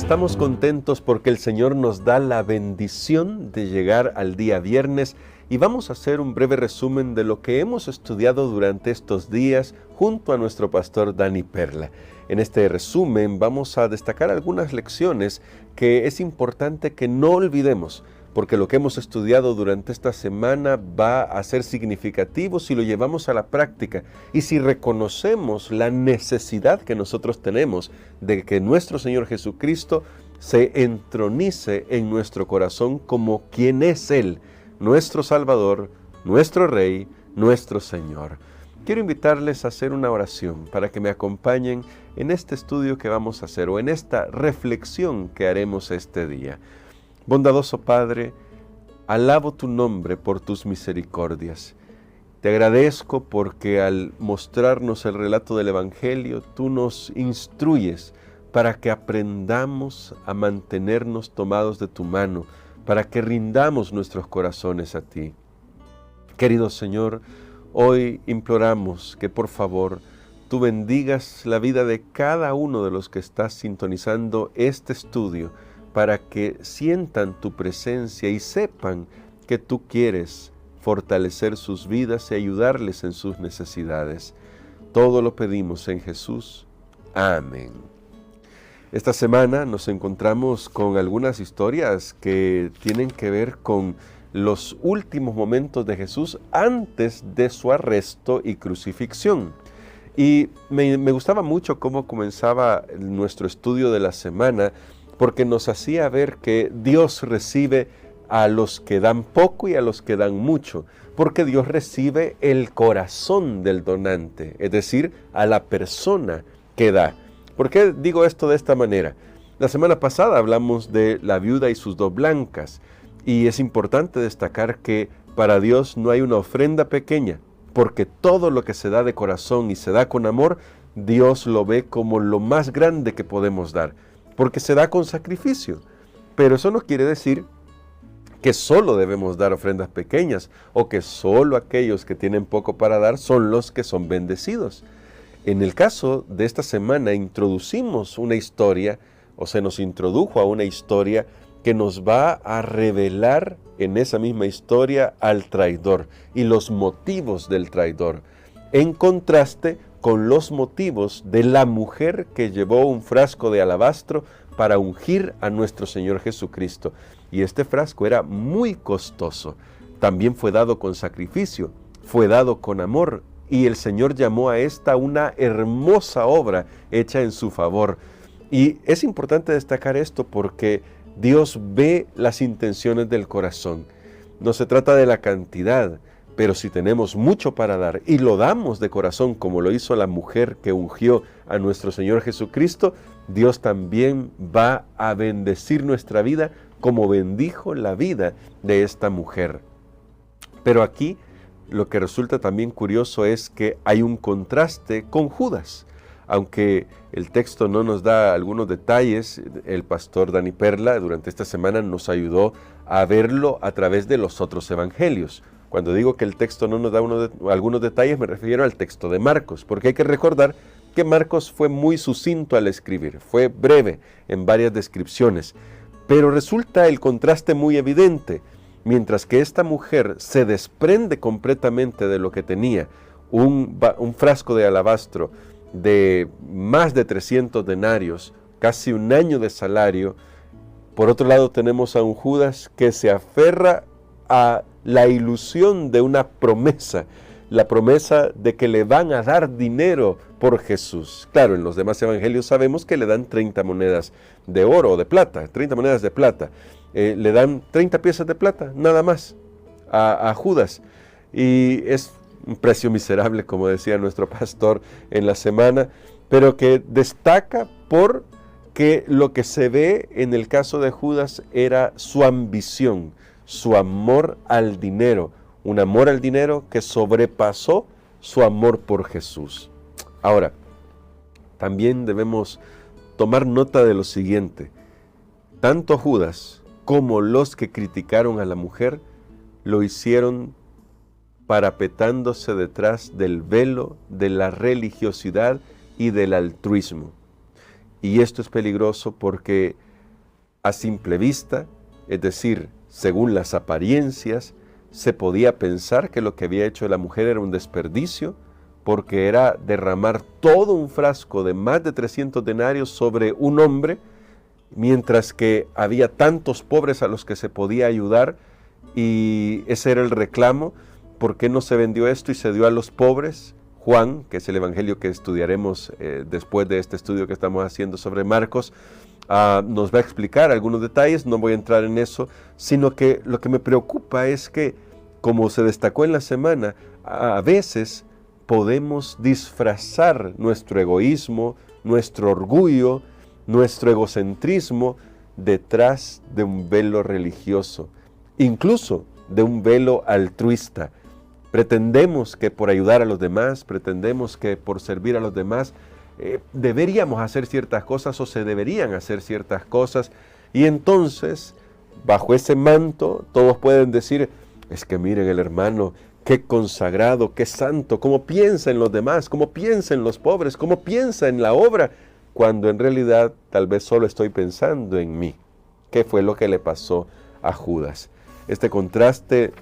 estamos contentos porque el Señor nos da la bendición de llegar al día viernes y vamos a hacer un breve resumen de lo que hemos estudiado durante estos días junto a nuestro pastor Dani Perla. En este resumen vamos a destacar algunas lecciones que es importante que no olvidemos, porque lo que hemos estudiado durante esta semana va a ser significativo si lo llevamos a la práctica y si reconocemos la necesidad que nosotros tenemos de que nuestro Señor Jesucristo se entronice en nuestro corazón como quien es Él, nuestro Salvador, nuestro Rey, nuestro Señor. Quiero invitarles a hacer una oración para que me acompañen en este estudio que vamos a hacer o en esta reflexión que haremos este día. Bondadoso Padre, alabo tu nombre por tus misericordias. Te agradezco porque al mostrarnos el relato del Evangelio, tú nos instruyes para que aprendamos a mantenernos tomados de tu mano, para que rindamos nuestros corazones a ti. Querido Señor, hoy imploramos que por favor tú bendigas la vida de cada uno de los que estás sintonizando este estudio, para que sientan tu presencia y sepan que tú quieres fortalecer sus vidas y ayudarles en sus necesidades. Todo lo pedimos en Jesús. Amén. Esta semana nos encontramos con algunas historias que tienen que ver con los últimos momentos de Jesús antes de su arresto y crucifixión. Y me gustaba mucho cómo comenzaba nuestro estudio de la semana, porque nos hacía ver que Dios recibe a los que dan poco y a los que dan mucho, porque Dios recibe el corazón del donante, es decir, a la persona que da. ¿Por qué digo esto de esta manera? La semana pasada hablamos de la viuda y sus dos blancas, y es importante destacar que para Dios no hay una ofrenda pequeña, porque todo lo que se da de corazón y se da con amor, Dios lo ve como lo más grande que podemos dar, porque se da con sacrificio. Pero eso no quiere decir que solo debemos dar ofrendas pequeñas o que solo aquellos que tienen poco para dar son los que son bendecidos. En el caso de esta semana introducimos una historia, o se nos introdujo a una historia que nos va a revelar en esa misma historia al traidor y los motivos del traidor, en contraste con los motivos de la mujer que llevó un frasco de alabastro para ungir a nuestro Señor Jesucristo. Y este frasco era muy costoso. También fue dado con sacrificio, fue dado con amor, y el Señor llamó a esta una hermosa obra hecha en su favor. Y es importante destacar esto porque Dios ve las intenciones del corazón. No se trata de la cantidad, pero si tenemos mucho para dar y lo damos de corazón como lo hizo la mujer que ungió a nuestro Señor Jesucristo, Dios también va a bendecir nuestra vida como bendijo la vida de esta mujer. Pero aquí lo que resulta también curioso es que hay un contraste con Judas. Aunque el texto no nos da algunos detalles, el pastor Dani Perla durante esta semana nos ayudó a verlo a través de los otros evangelios. Cuando digo que el texto no nos da algunos detalles, me refiero al texto de Marcos, porque hay que recordar que Marcos fue muy sucinto al escribir, fue breve en varias descripciones, pero resulta el contraste muy evidente. Mientras que esta mujer se desprende completamente de lo que tenía, un frasco de alabastro de más de 300 denarios, casi un año de salario. Por otro lado tenemos a un Judas que se aferra a la ilusión de una promesa, la promesa de que le van a dar dinero por Jesús. Claro, en los demás evangelios sabemos que le dan 30 monedas de oro o de plata, 30 monedas de plata. Le dan 30 piezas de plata, nada más, a Judas. Y es un precio miserable, como decía nuestro pastor en la semana, pero que destaca porque lo que se ve en el caso de Judas era su ambición, su amor al dinero, un amor al dinero que sobrepasó su amor por Jesús. Ahora, también debemos tomar nota de lo siguiente: tanto Judas como los que criticaron a la mujer lo hicieron parapetándose detrás del velo de la religiosidad y del altruismo. Y esto es peligroso porque A simple vista, es decir, según las apariencias, se podía pensar que lo que había hecho la mujer era un desperdicio, porque era derramar todo un frasco de más de 300 denarios sobre un hombre, mientras que había tantos pobres a los que se podía ayudar, y ese era el reclamo. ¿Por qué no se vendió esto y se dio a los pobres? Juan, que es el evangelio que estudiaremos después de este estudio que estamos haciendo sobre Marcos, nos va a explicar algunos detalles. No voy a entrar en eso, sino que lo que me preocupa es que, como se destacó en la semana, a veces podemos disfrazar nuestro egoísmo, nuestro orgullo, nuestro egocentrismo detrás de un velo religioso, incluso de un velo altruista. Pretendemos que por ayudar a los demás, pretendemos que por servir a los demás, deberíamos hacer ciertas cosas o se deberían hacer ciertas cosas, y entonces, bajo ese manto, todos pueden decir, es que miren el hermano, qué consagrado, qué santo, cómo piensa en los demás, cómo piensa en los pobres, cómo piensa en la obra, cuando en realidad tal vez solo estoy pensando en mí. ¿Qué fue lo que le pasó a Judas? Este contraste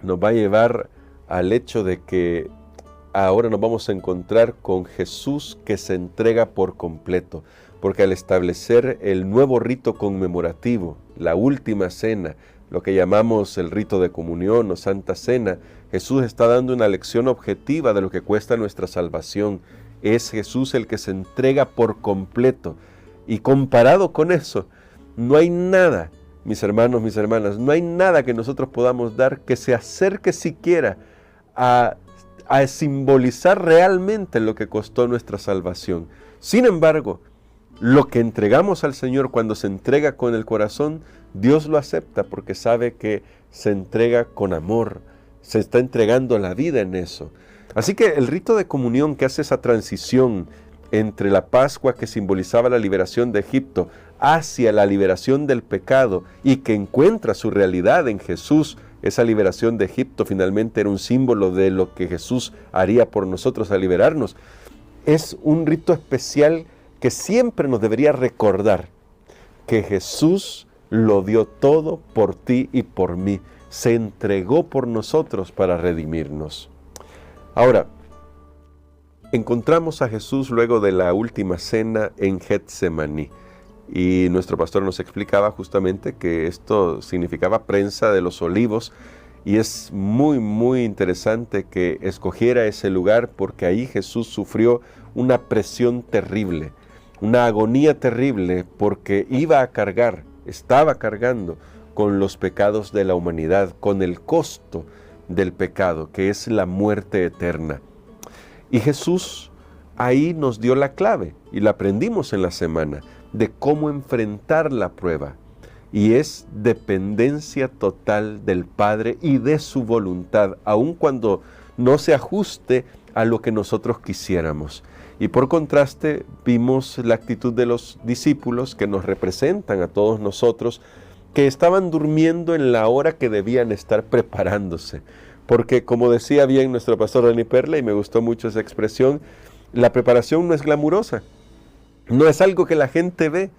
nos va a llevar al hecho de que ahora nos vamos a encontrar con Jesús que se entrega por completo, porque al establecer el nuevo rito conmemorativo, la última cena, lo que llamamos el rito de comunión o Santa Cena, Jesús está dando una lección objetiva de lo que cuesta nuestra salvación. Es Jesús el que se entrega por completo. Y comparado con eso, no hay nada, mis hermanos, mis hermanas, no hay nada que nosotros podamos dar que se acerque siquiera a simbolizar realmente lo que costó nuestra salvación. Sin embargo, lo que entregamos al Señor cuando se entrega con el corazón, Dios lo acepta porque sabe que se entrega con amor, se está entregando la vida en eso. Así que el rito de comunión que hace esa transición entre la Pascua que simbolizaba la liberación de Egipto hacia la liberación del pecado y que encuentra su realidad en Jesús, esa liberación de Egipto finalmente era un símbolo de lo que Jesús haría por nosotros al liberarnos. Es un rito especial que siempre nos debería recordar que Jesús lo dio todo por ti y por mí. Se entregó por nosotros para redimirnos. Ahora, encontramos a Jesús luego de la última cena en Getsemaní. Y nuestro pastor nos explicaba justamente que esto significaba prensa de los olivos. Y es muy, muy interesante que escogiera ese lugar porque ahí Jesús sufrió una presión terrible, una agonía terrible, porque estaba cargando con los pecados de la humanidad, con el costo del pecado, que es la muerte eterna. Y Jesús ahí nos dio la clave, y la aprendimos en la semana, de cómo enfrentar la prueba. Y es dependencia total del Padre y de su voluntad, aun cuando no se ajuste a lo que nosotros quisiéramos. Y por contraste, vimos la actitud de los discípulos que nos representan a todos nosotros, que estaban durmiendo en la hora que debían estar preparándose. Porque, como decía bien nuestro pastor Dani Perla, y me gustó mucho esa expresión, la preparación no es glamurosa, no es algo que la gente ve,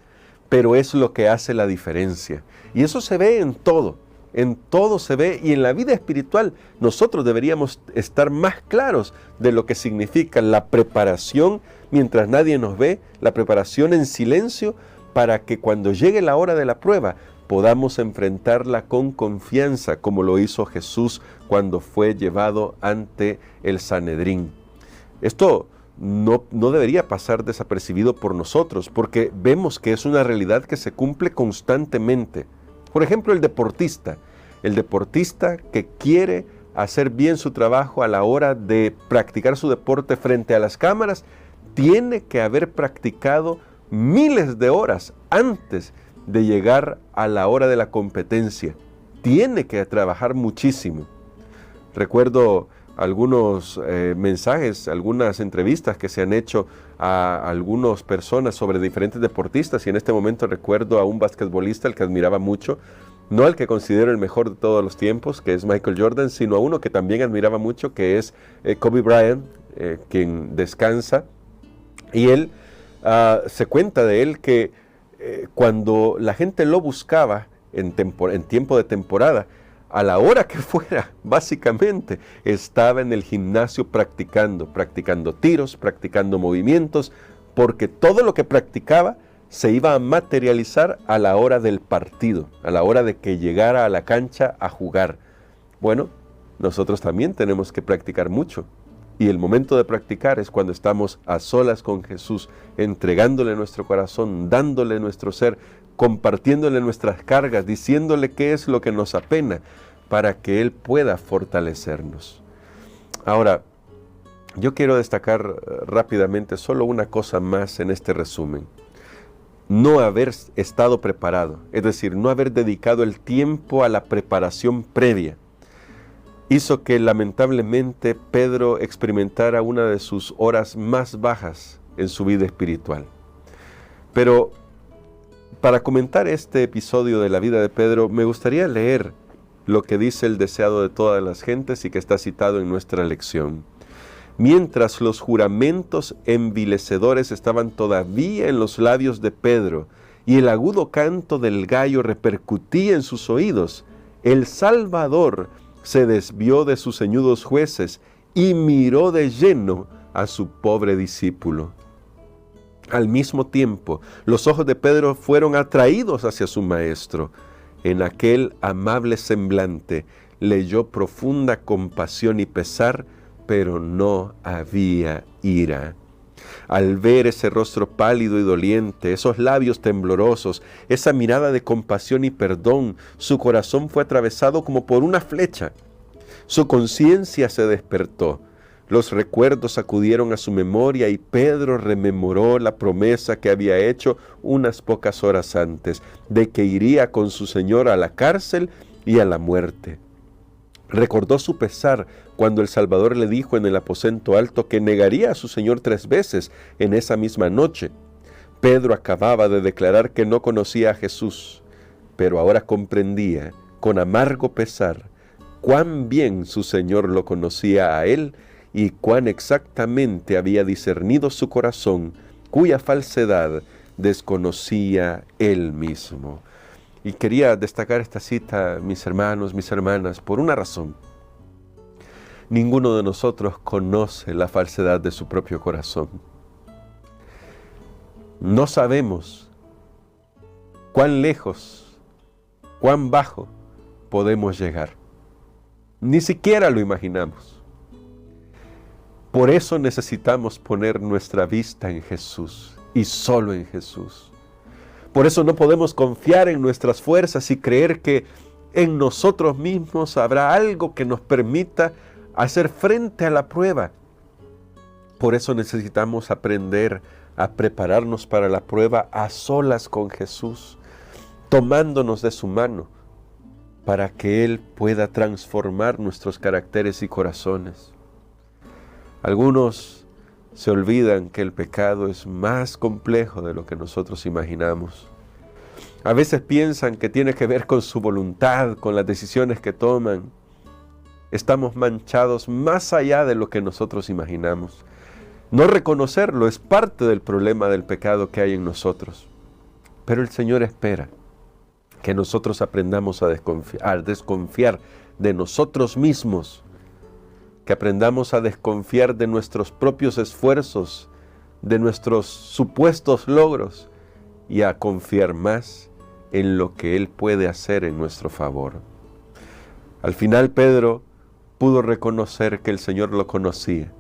pero es lo que hace la diferencia. Y eso se ve en todo se ve, y en la vida espiritual nosotros deberíamos estar más claros de lo que significa la preparación mientras nadie nos ve, la preparación en silencio, para que cuando llegue la hora de la prueba podamos enfrentarla con confianza, como lo hizo Jesús cuando fue llevado ante el Sanedrín. Esto no debería pasar desapercibido por nosotros, porque vemos que es una realidad que se cumple constantemente. Por ejemplo, el deportista que quiere hacer bien su trabajo a la hora de practicar su deporte frente a las cámaras, tiene que haber practicado miles de horas antes de llegar a la hora de la competencia. Tiene que trabajar muchísimo. Recuerdo algunos mensajes, algunas entrevistas que se han hecho a algunas personas sobre diferentes deportistas, y en este momento recuerdo a un basquetbolista al que admiraba mucho, no al que considero el mejor de todos los tiempos, que es Michael Jordan, sino a uno que también admiraba mucho, que es Kobe Bryant, quien descansa, y él se cuenta de él que cuando la gente lo buscaba en tiempo de temporada, a la hora que fuera, básicamente, estaba en el gimnasio practicando tiros, practicando movimientos, porque todo lo que practicaba se iba a materializar a la hora del partido, a la hora de que llegara a la cancha a jugar. Bueno, nosotros también tenemos que practicar mucho. Y el momento de practicar es cuando estamos a solas con Jesús, entregándole nuestro corazón, dándole nuestro ser, compartiéndole nuestras cargas, diciéndole qué es lo que nos apena, para que Él pueda fortalecernos. Ahora, yo quiero destacar rápidamente solo una cosa más en este resumen. No haber estado preparado, es decir, no haber dedicado el tiempo a la preparación previa, hizo que lamentablemente Pedro experimentara una de sus horas más bajas en su vida espiritual. Pero para comentar este episodio de la vida de Pedro, me gustaría leer lo que dice el deseado de todas las gentes y que está citado en nuestra lección. Mientras los juramentos envilecedores estaban todavía en los labios de Pedro y el agudo canto del gallo repercutía en sus oídos, el Salvador se desvió de sus ceñudos jueces y miró de lleno a su pobre discípulo. Al mismo tiempo, los ojos de Pedro fueron atraídos hacia su maestro. En aquel amable semblante leyó profunda compasión y pesar, pero no había ira. Al ver ese rostro pálido y doliente, esos labios temblorosos, esa mirada de compasión y perdón, su corazón fue atravesado como por una flecha. Su conciencia se despertó. Los recuerdos acudieron a su memoria y Pedro rememoró la promesa que había hecho unas pocas horas antes, de que iría con su Señor a la cárcel y a la muerte. Recordó su pesar cuando el Salvador le dijo en el aposento alto que negaría a su Señor 3 veces en esa misma noche. Pedro acababa de declarar que no conocía a Jesús, pero ahora comprendía, con amargo pesar, cuán bien su Señor lo conocía a él y cuán exactamente había discernido su corazón, cuya falsedad desconocía él mismo. Y quería destacar esta cita, mis hermanos, mis hermanas, por una razón. Ninguno de nosotros conoce la falsedad de su propio corazón. No sabemos cuán lejos, cuán bajo podemos llegar. Ni siquiera lo imaginamos. Por eso necesitamos poner nuestra vista en Jesús y solo en Jesús. Por eso no podemos confiar en nuestras fuerzas y creer que en nosotros mismos habrá algo que nos permita hacer frente a la prueba. Por eso necesitamos aprender a prepararnos para la prueba a solas con Jesús, tomándonos de su mano, para que Él pueda transformar nuestros caracteres y corazones. Algunos se olvidan que el pecado es más complejo de lo que nosotros imaginamos. A veces piensan que tiene que ver con su voluntad, con las decisiones que toman. Estamos manchados más allá de lo que nosotros imaginamos. No reconocerlo es parte del problema del pecado que hay en nosotros. Pero el Señor espera que nosotros aprendamos a desconfiar de nosotros mismos, que aprendamos a desconfiar de nuestros propios esfuerzos, de nuestros supuestos logros y a confiar más en lo que Él puede hacer en nuestro favor. Al final Pedro pudo reconocer que el Señor lo conocía,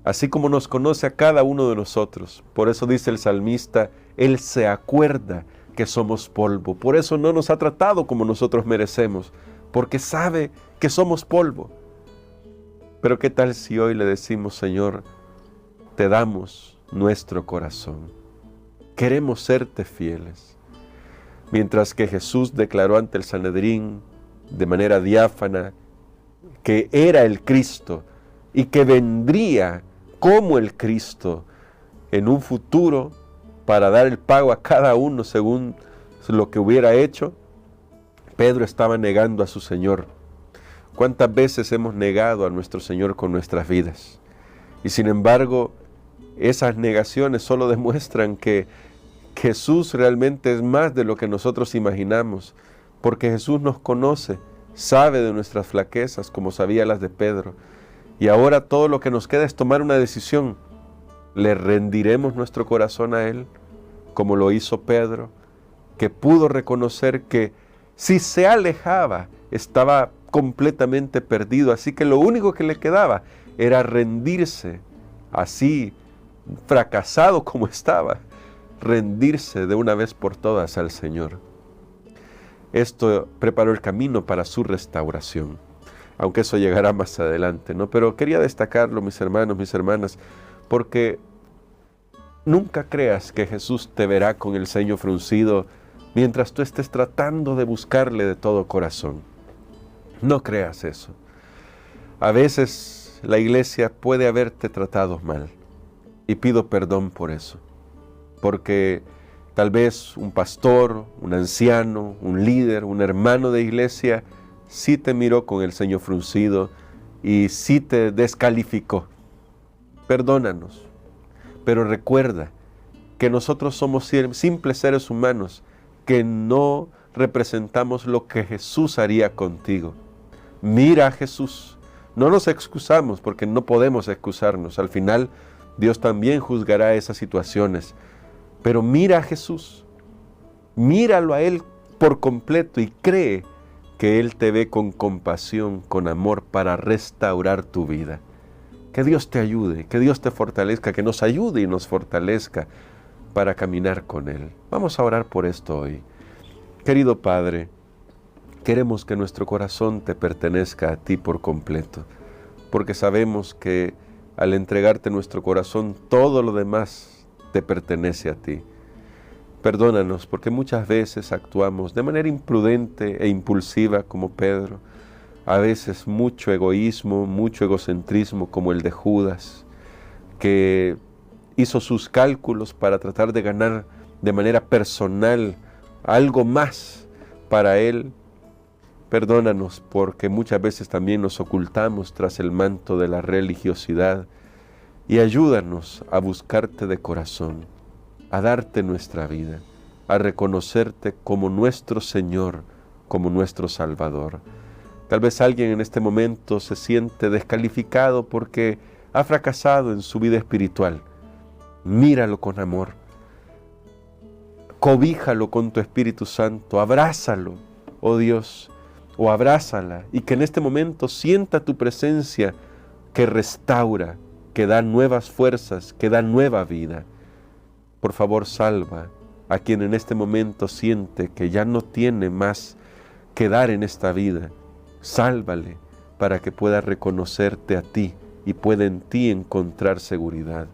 así como nos conoce a cada uno de nosotros. Por eso dice el salmista, Él se acuerda que somos polvo. Por eso no nos ha tratado como nosotros merecemos, porque sabe que somos polvo. Pero ¿qué tal si hoy le decimos, Señor, te damos nuestro corazón? Queremos serte fieles. Mientras que Jesús declaró ante el Sanedrín de manera diáfana que era el Cristo y que vendría como el Cristo en un futuro para dar el pago a cada uno según lo que hubiera hecho, Pedro estaba negando a su Señor. ¿Cuántas veces hemos negado a nuestro Señor con nuestras vidas? Y sin embargo, esas negaciones solo demuestran que Jesús realmente es más de lo que nosotros imaginamos, porque Jesús nos conoce, sabe de nuestras flaquezas, como sabía las de Pedro. Y ahora todo lo que nos queda es tomar una decisión. ¿Le rendiremos nuestro corazón a Él, como lo hizo Pedro, que pudo reconocer que si se alejaba, estaba completamente perdido, así que lo único que le quedaba era rendirse, así fracasado como estaba, rendirse de una vez por todas al Señor? Esto preparó el camino para su restauración, aunque eso llegará más adelante, ¿no? Pero quería destacarlo, mis hermanos, mis hermanas, porque nunca creas que Jesús te verá con el ceño fruncido mientras tú estés tratando de buscarle de todo corazón. No creas eso. A veces la iglesia puede haberte tratado mal, y pido perdón por eso, porque tal vez un pastor, un anciano, un líder, un hermano de iglesia sí te miró con el ceño fruncido y sí te descalificó. Perdónanos, pero recuerda que nosotros somos simples seres humanos que no representamos lo que Jesús haría contigo. Mira a Jesús. No nos excusamos porque no podemos excusarnos. Al final, Dios también juzgará esas situaciones. Pero mira a Jesús. Míralo a Él por completo y cree que Él te ve con compasión, con amor para restaurar tu vida. Que Dios te ayude, que Dios te fortalezca, que nos ayude y nos fortalezca para caminar con Él. Vamos a orar por esto hoy. Querido Padre, queremos que nuestro corazón te pertenezca a ti por completo, porque sabemos que al entregarte nuestro corazón, todo lo demás te pertenece a ti. Perdónanos porque muchas veces actuamos de manera imprudente e impulsiva como Pedro, a veces mucho egoísmo, mucho egocentrismo como el de Judas, que hizo sus cálculos para tratar de ganar de manera personal algo más para él. Perdónanos porque muchas veces también nos ocultamos tras el manto de la religiosidad y ayúdanos a buscarte de corazón, a darte nuestra vida, a reconocerte como nuestro Señor, como nuestro Salvador. Tal vez alguien en este momento se siente descalificado porque ha fracasado en su vida espiritual. Míralo con amor, cobíjalo con tu Espíritu Santo, abrázalo, oh Dios, o abrázala, y que en este momento sienta tu presencia que restaura, que da nuevas fuerzas, que da nueva vida. Por favor, salva a quien en este momento siente que ya no tiene más que dar en esta vida. Sálvale para que pueda reconocerte a ti y pueda en ti encontrar seguridad.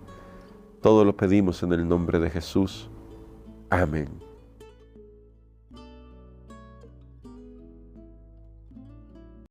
Todo lo pedimos en el nombre de Jesús. Amén.